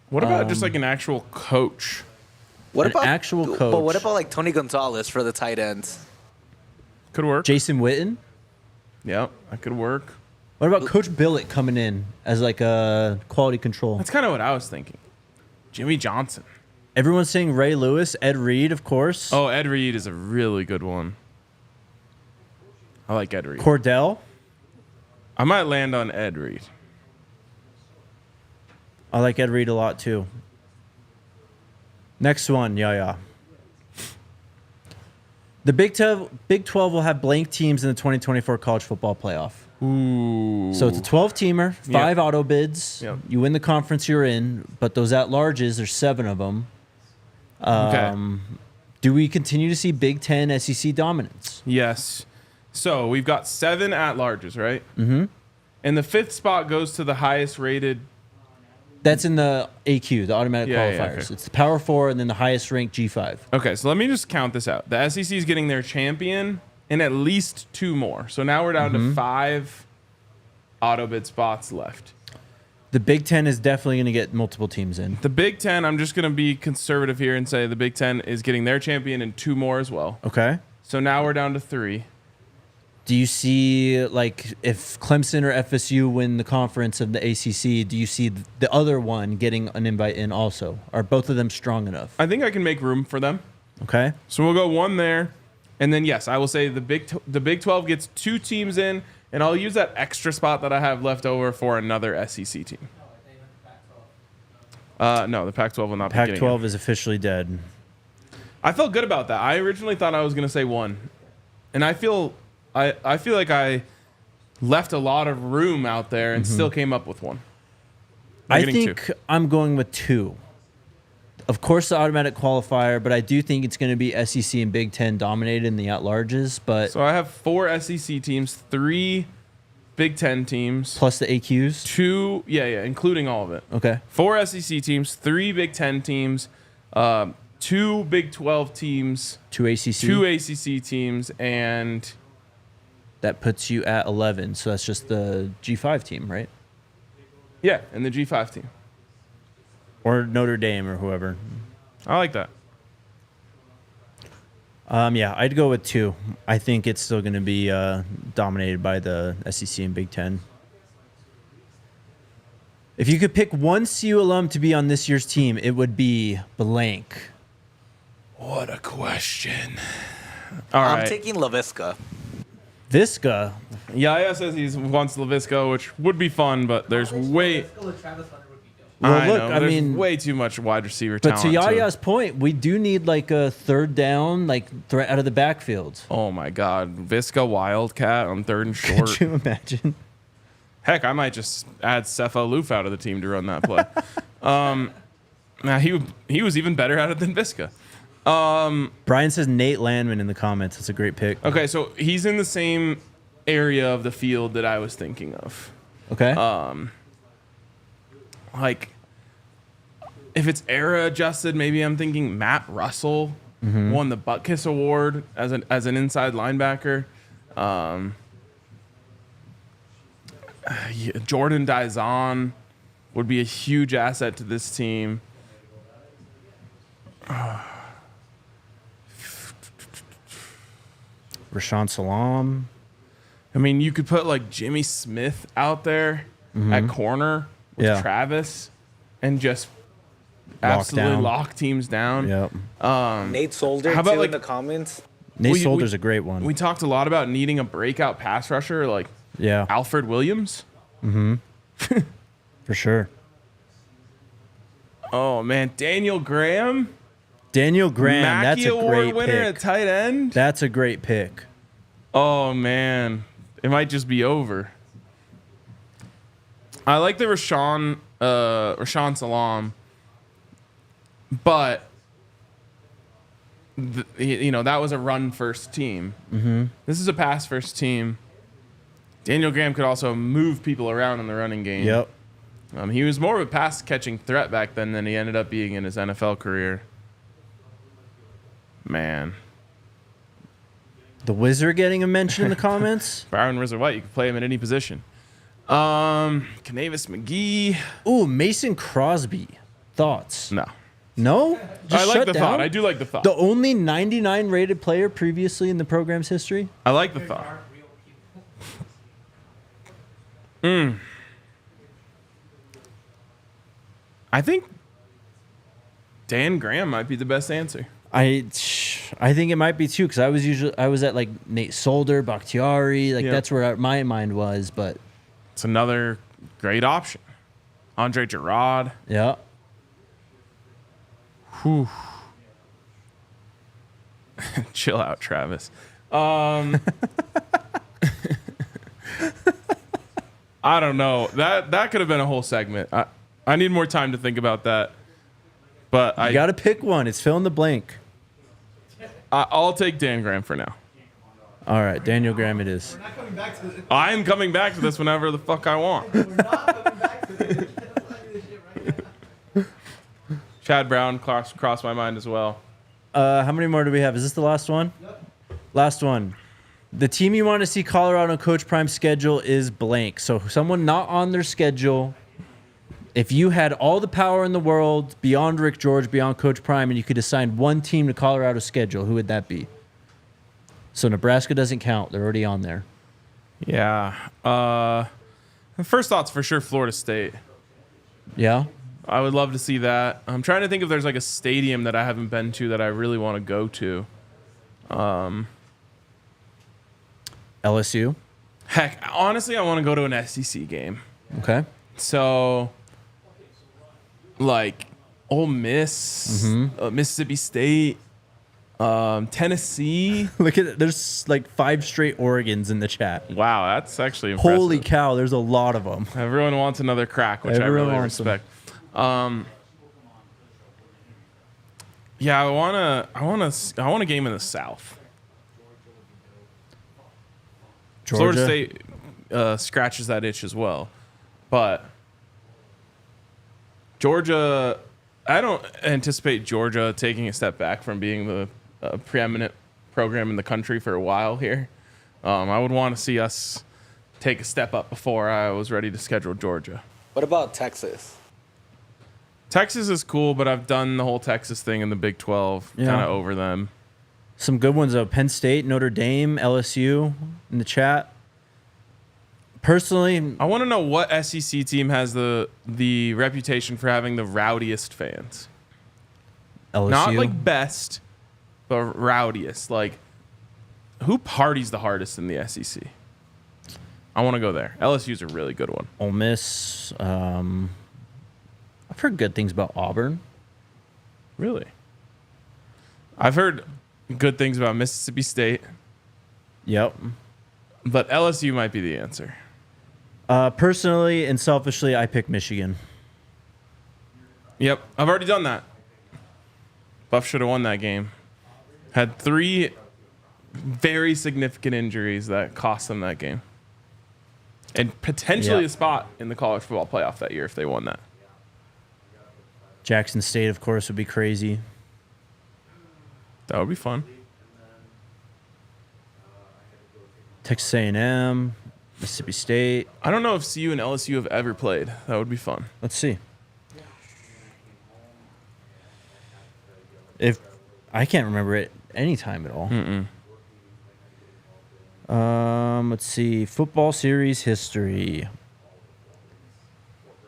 What about just like an actual coach? What An about actual But coach. what about like Tony Gonzalez for the tight ends? Could work. Jason Witten. Yep, that could work. What about Coach Billett coming in as like a quality control? That's kind of what I was thinking. Jimmy Johnson. Everyone's saying Ray Lewis, Ed Reed, of course. Oh, Ed Reed is a really good one. I like Ed Reed. Cordell. I might land on Ed Reed. I like Ed Reed a lot too. Next one, Yaya. The Big 12 will have blank teams in the 2024 college football playoff. Ooh. So it's a 12-teamer, 5 auto bids. Yep. You win the conference you're in, but those at-larges, there's 7 of them. Okay. Do we continue to see Big 10 SEC dominance? Yes. So we've got 7 at-larges, right? Mm-hmm. And the 5th spot goes to the highest rated. That's in the AQ, the automatic Yeah, qualifiers. okay. It's the Power 4 and then the highest ranked G5. Okay, so let me just count this out. The SEC is getting their champion and at least 2 more. So now we're down to 5 auto bid spots left. The Big 10 is definitely going to get multiple teams in. The Big 10, I'm just going to be conservative here and say the Big 10 is getting their champion and 2 more as well. Okay. So now we're down to 3. Do you see, like, if Clemson or FSU win the conference of the ACC, do you see the other one getting an invite in also? Are both of them strong enough? I think I can make room for them. Okay. So we'll go 1 there. And then, yes, I will say the Big 12 gets 2 teams in, and I'll use that extra spot that I have left over for another SEC team. No, the Pac-12 will not be getting Pac-12 in. is officially dead. I felt good about that. I originally thought I was going to say 1. And I feel like I left a lot of room out there and still came up with 1. I'm I getting think 2. I'm going with 2. Of course, the automatic qualifier, but I do think it's going to be SEC and Big 10 dominated in the at-larges, but So I have 4 SEC teams, 3 Big 10 teams, plus the AQs. 2, including all of it. Okay. 4 SEC teams, 3 Big 10 teams, 2 Big 12 teams, 2 ACC. 2 ACC teams, and That puts you at 11, so that's just the G5 team, right? and the G5 team. Or Notre Dame or whoever. I like that. I'd go with 2. I think it's still going to be dominated by the SEC and Big 10. If you could pick one CU alum to be on this year's team, it would be blank. What a question. All I'm right. taking LaVisca. Visca. Yaya says he wants LaVisco, which would be fun, but there's way... Well, I look, know, I there's mean, way too much wide receiver but talent. to Yaya's point, we do need like a third down, like threat out of the backfield. Oh my God, Visca Wildcat on 3rd and short. Could you imagine? Heck, I might just add Cepha Loof out of the team to run that play. Now he was even better at it than Visca. Brian says Nate Landman in the comments. That's a great pick. Okay, so he's in the same area of the field that I was thinking of. Okay. Like, if it's era adjusted, maybe I'm thinking Matt Russell won the Butkus Award as an inside linebacker. Jordan Dizon would be a huge asset to this team. Rashawn Salam. I mean, you could put like Jimmy Smith out there at corner with Travis and just absolutely lock teams down. Yep. Nate Solder How about, too like, in the comments. Nate we- Solder's a great one. We talked a lot about needing a breakout pass rusher like Alfred Williams. For sure. Oh, man. Daniel Graham. Daniel Graham, Mackey that's a Award great winner pick. at tight end. That's a great pick. Oh, man. It might just be over. I like the Rashawn Salam, but that was a run-first team. This is a pass-first team. Daniel Graham could also move people around in the running game. Yep. He was more of a pass-catching threat back then than he ended up being in his NFL career. Man. The Wizard getting a mention in the comments. Byron Rizzo White, you can play him at any position. Canavis McGee. Ooh, Mason Crosby. Thoughts? No. No? Just I like shut the down? thought. I do like the thought. The only 99 rated player previously in the program's history? I like the thought. I think Dan Graham might be the best answer. I think it might be too, because I was at like Nate Solder, Bakhtiari, like that's where my mind was, but It's another great option. Andre Gerard. yeah. Whew. Chill out, Travis. I don't know. That could have been a whole segment. I need more time to think about that. But You got to pick one. It's fill in the blank. I'll take Dan Graham for now. All right, Daniel Graham it is. We're not coming back to this. I am coming back to this whenever the fuck I want. We're not coming back to this. Let's not do this shit right now. Chad Brown crossed my mind as well. How many more do we have? Is this the last one? Yep. Last one. The team you want to see Colorado Coach Prime schedule is blank. So someone not on their schedule. If you had all the power in the world beyond Rick George, beyond Coach Prime, and you could assign one team to Colorado's schedule, who would that be? So Nebraska doesn't count. They're already on there. Yeah. First thoughts for sure Florida State. Yeah? I would love to see that. I'm trying to think if there's like a stadium that I haven't been to that I really want to go to. LSU? Heck, honestly, I want to go to an SEC game. Okay. So, like, Ole Miss, Mississippi State, Tennessee. Look at it. There's like 5 straight Oregons in the chat. Wow, that's actually impressive. Holy cow, there's a lot of them. Everyone wants another crack, which Everyone I really wants 'em. respect. Yeah, I want a game in the South. Georgia? Florida State scratches that itch as well, but Georgia, I don't anticipate Georgia taking a step back from being the preeminent program in the country for a while here. I would want to see us take a step up before I was ready to schedule Georgia. What about Texas? Texas is cool, but I've done the whole Texas thing in the Big 12, Yeah. kind of over them. Some good ones though. Penn State, Notre Dame, LSU in the chat. Personally, I want to know what SEC team has the reputation for having the rowdiest fans. LSU. Not like best, but rowdiest. Like, who parties the hardest in the SEC? I want to go there. LSU's a really good one. Ole Miss. I've heard good things about Auburn. Really? I've heard good things about Mississippi State, Yep. but LSU might be the answer. Personally and selfishly, I pick Michigan. Yep, I've already done that. Buff should have won that game. Had 3 very significant injuries that cost them that game. And potentially Yeah. a spot in the college football playoff that year if they won that. Jackson State, of course, would be crazy. That would be fun. Texas A&M, Mississippi State. I don't know if CU and LSU have ever played. That would be fun. Let's see. If I can't remember it any time at all. Let's see. Football series history.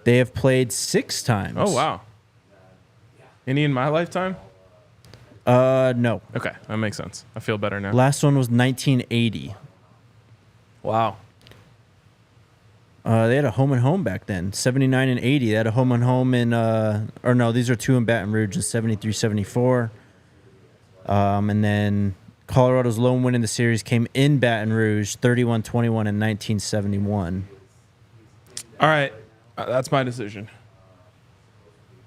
They have played 6 times. Oh, wow. Any in my lifetime? No. Okay, that makes sense. I feel better now. Last one was 1980. Wow. They had a home and home back then. 79 and 80. They had a home and home in, or no, these are 2 in Baton Rouge in 73, 74. And then Colorado's lone win in the series came in Baton Rouge, 31-21 in 1971. All right, that's my decision.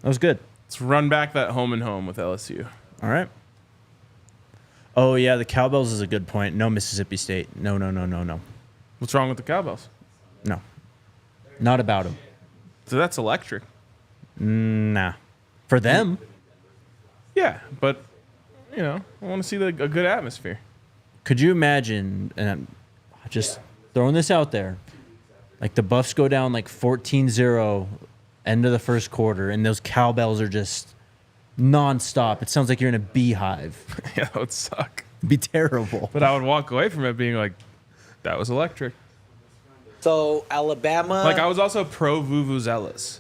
That was good. Let's run back that home and home with LSU. All right. Oh, yeah, the Cowbells is a good point. No Mississippi State. No. What's wrong with the Cowbells? No. Not about them. So that's electric. Nah. For them. Yeah, but, you know, I want to see a good atmosphere. Could you imagine, and I'm just throwing this out there, like the Buffs go down like 14-0 end of the first quarter, and those cowbells are just nonstop. It sounds like you're in a beehive. Yeah, that would suck. It'd be terrible. But I would walk away from it being like, that was electric. So Alabama. Like, I was also pro Vuvuzelas.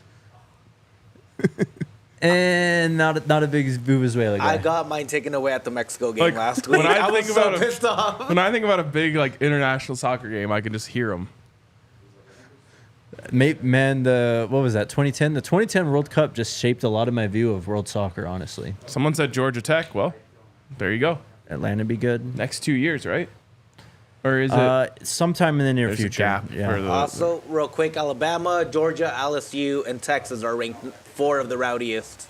And not a big Vuvuzuela guy. I got mine taken away at the Mexico game Like, last week. when I I was think so about it- pissed off. When I think about a big, like, international soccer game, I can just hear them. Man, what was that, 2010? The 2010 World Cup just shaped a lot of my view of world soccer, honestly. Someone said Georgia Tech. Well, there you go. Atlanta be good. Next 2 years, right? Or is it? Sometime in the near There's a future. gap Yeah. for the. Also, real quick, Alabama, Georgia, LSU, and Texas are ranked 4 of the rowdiest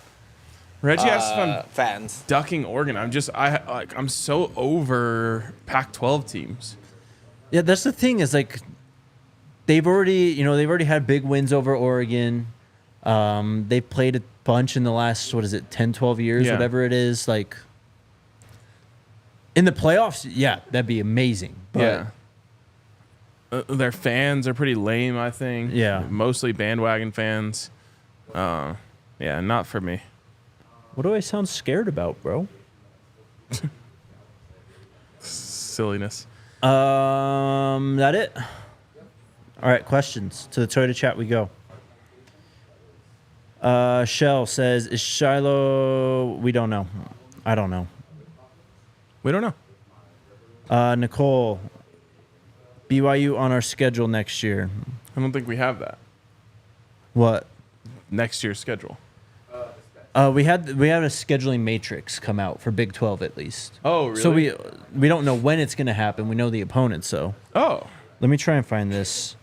Reggie asked if I'm fans. ducking Oregon. I'm so over Pac-12 teams. Yeah, that's the thing is like they've already had big wins over Oregon. They've played a bunch in the last 10, 12 years, Yeah. whatever it is. Like in the playoffs, yeah, that'd be amazing. But Yeah. Their fans are pretty lame, I think. Yeah. Mostly bandwagon fans. Yeah, not for me. what do I sound scared about, bro? Silliness. That it? All right, questions. To the Toyota chat we go. Shell says, is Shiloh... We don't know. I don't know. We don't know. Nicole, BYU on our schedule next year. I don't think we have that. What? Next year's schedule. We had a scheduling matrix come out for Big 12 at least. Oh, really? So we don't know when it's going to happen. We know the opponents, so Oh. let me try and find this.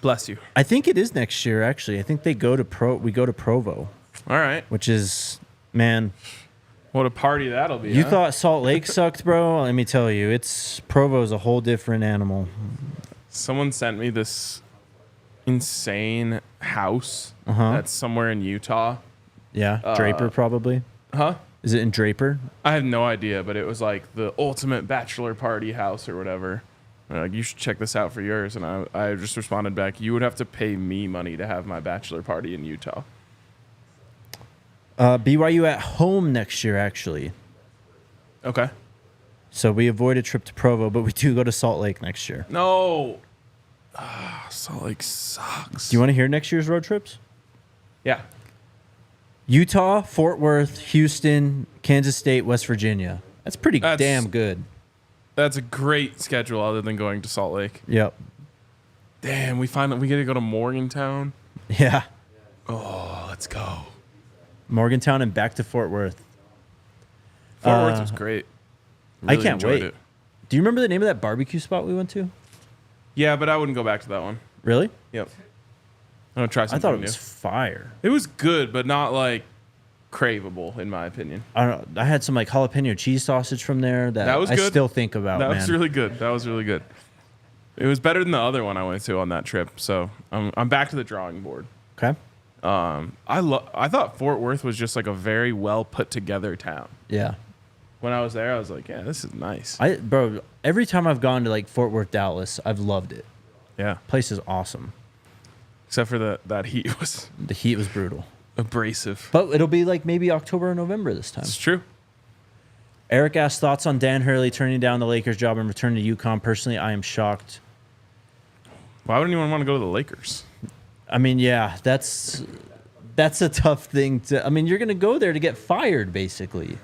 Bless you. I think it is next year. Actually, I think we go to Provo, All right. which is, man. What a party that'll be. You huh? thought Salt Lake sucked, bro? Let me tell you, Provo's a whole different animal. Someone sent me this insane house Uh-huh. that's somewhere in Utah. Yeah, Draper probably. Huh? Is it in Draper? I have no idea, but it was like the ultimate bachelor party house or whatever. Like, you should check this out for yours. And I just responded back, you would have to pay me money to have my bachelor party in Utah. BYU at home next year, actually. Okay. So we avoid a trip to Provo, but we do go to Salt Lake next year. No. Salt Lake sucks. Do you want to hear next year's road trips? Yeah. Utah, Fort Worth, Houston, Kansas State, West Virginia. That's pretty That's- damn good. That's a great schedule other than going to Salt Lake. Yep. Damn, we find that we get to go to Morgantown. Yeah. Oh, let's go. Morgantown and back to Fort Worth. Fort Worth was great. I can't enjoyed wait. it. Do you remember the name of that barbecue spot we went to? Yeah, but I wouldn't go back to that one. Really? Yep. I'm gonna try I something thought it new. was fire. It was good, but not like craveable in my opinion. I don't know. I had some like jalapeno cheese sausage from there that was I good. still think about, That man. was really good. That was really good. It was better than the other one I went to on that trip. So I'm back to the drawing board. Okay. I thought Fort Worth was just like a very well put together town. Yeah. When I was there, I was like, yeah, this is nice. Bro, every time I've gone to like Fort Worth, Dallas, I've loved it. Yeah. Place is awesome. Except for that heat was The heat was brutal. abrasive. But it'll be like maybe October or November this time. It's true. Eric asked thoughts on Dan Hurley turning down the Lakers job and returning to UConn. Personally, I am shocked. Why would anyone want to go to the Lakers? I mean, yeah, that's a tough thing to. I mean, you're going to go there to get fired, basically.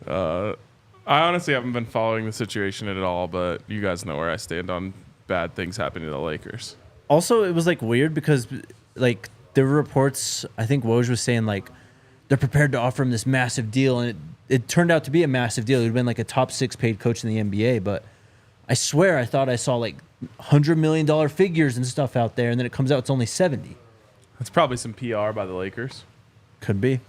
I honestly haven't been following the situation at all, but you guys know where I stand on bad things happening to the Lakers. Also, it was like weird because like there were reports. I think Woj was saying like they're prepared to offer him this massive deal, and it turned out to be a massive deal. He'd been like a top 6 paid coach in the NBA, but I swear I thought I saw like $100 million figures and stuff out there, and then it comes out it's only 70. That's probably some PR by the Lakers. Could be.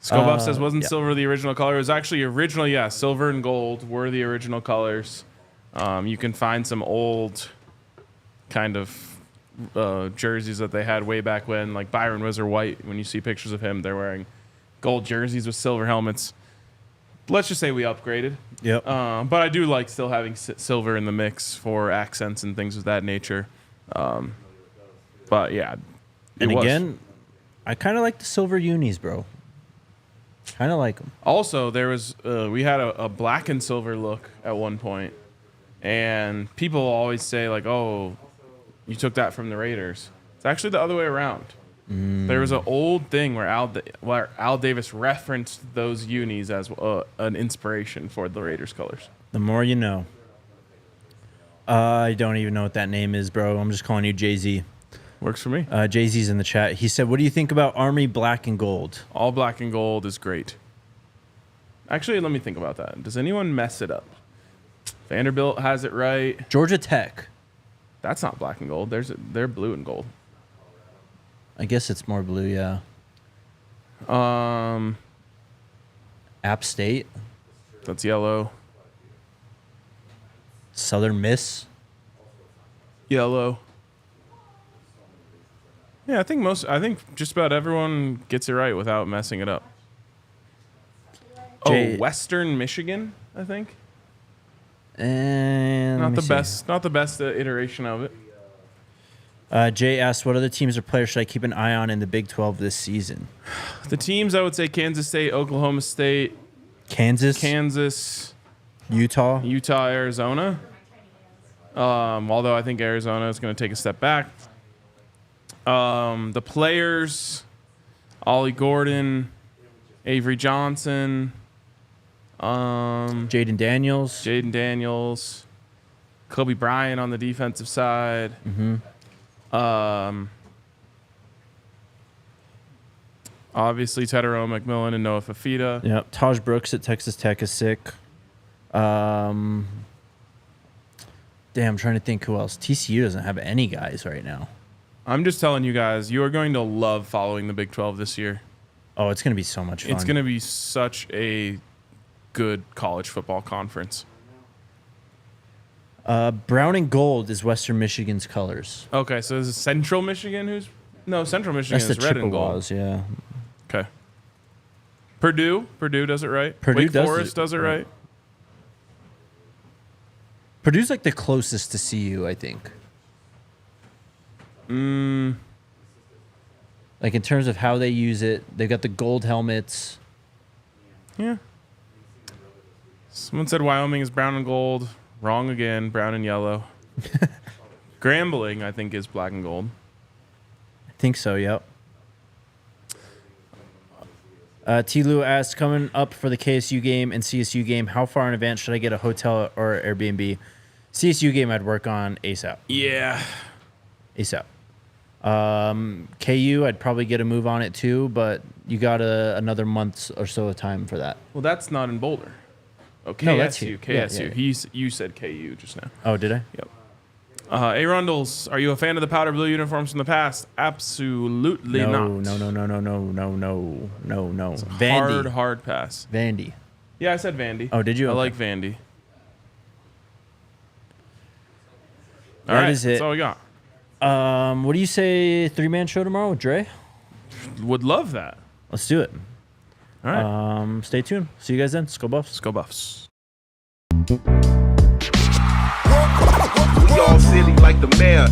Skullbuff says, wasn't yeah. silver the original color? It was actually original, yeah. Silver and gold were the original colors. You can find some old kind of jerseys that they had way back when. Like Byron Whizzer White, when you see pictures of him, they're wearing gold jerseys with silver helmets. Let's just say we upgraded. Yep. But I do like still having silver in the mix for accents and things of that nature. But yeah. And again, I kind of like the silver unis, bro. Kind of like them. Also, there was we had a black and silver look at one point, and people always say like, "Oh, you took that from the Raiders." It's actually the other way around. There was an old thing where Al Davis referenced those unis as an inspiration for the Raiders colors. The more you know. I don't even know what that name is, bro. I'm just calling you Jay-Z. Works for me. Jay-Z's in the chat. He said, what do you think about Army black and gold? All black and gold is great. Actually, let me think about that. Does anyone mess it up? Vanderbilt has it right. Georgia Tech. That's not black and gold. They're blue and gold. I guess it's more blue, yeah. App State. That's yellow. Southern Miss. Yellow. Yeah, I think just about everyone gets it right without messing it up. Western Michigan, I think. And Not the best iteration of it. Jay asked, what other teams or players should I keep an eye on in the Big 12 this season? The teams, I would say Kansas State, Oklahoma State, Kansas, Utah, Arizona. Although I think Arizona is going to take a step back. The players, Ollie Gordon, Avery Johnson, Jaden Daniels, Kobe Bryant on the defensive side. Mm-hmm. Obviously Tedero McMillan and Noah Fafita. Yep. Taj Brooks at Texas Tech is sick. Damn, I'm trying to think who else. TCU doesn't have any guys right now. I'm just telling you guys, you are going to love following the Big 12 this year. Oh, it's going to be so much fun. It's going to be such a good college football conference. Brown and gold is Western Michigan's colors. Okay, so is it Central Michigan Central Michigan That's is the red and gold. Chippewas, yeah. Okay. Purdue does it right. Wake Forest does it right. Purdue's like the closest to CU, I think. Like in terms of how they use it, they've got the gold helmets. Yeah. Someone said Wyoming is brown and gold. Wrong again. Brown and yellow. Grambling, I think, is black and gold. I think so, yep. T. Lou asks, coming up for the KSU game and CSU game, how far in advance should I get a hotel or Airbnb? CSU game I'd work on ASAP. Yeah. ASAP. KU, I'd probably get a move on it too, but you got another month or so of time for that. Well, that's not in Boulder. Oh, KSU. No, that's here. KSU. Yeah. You said KU just now. Oh, did I? Yep. A. Rundles, are you a fan of the powder blue uniforms from the past? Absolutely not. No. Vandy. Hard pass. Vandy. Yeah, I said Vandy. Oh, did you? I Okay. like Vandy. All That right, is it. that's all we got. What do you say, 3-man show tomorrow with Dre? Would love that. Let's do it. All right. Stay tuned. See you guys then. Skull Buffs. Let's go Buffs. We all silly like the mayor.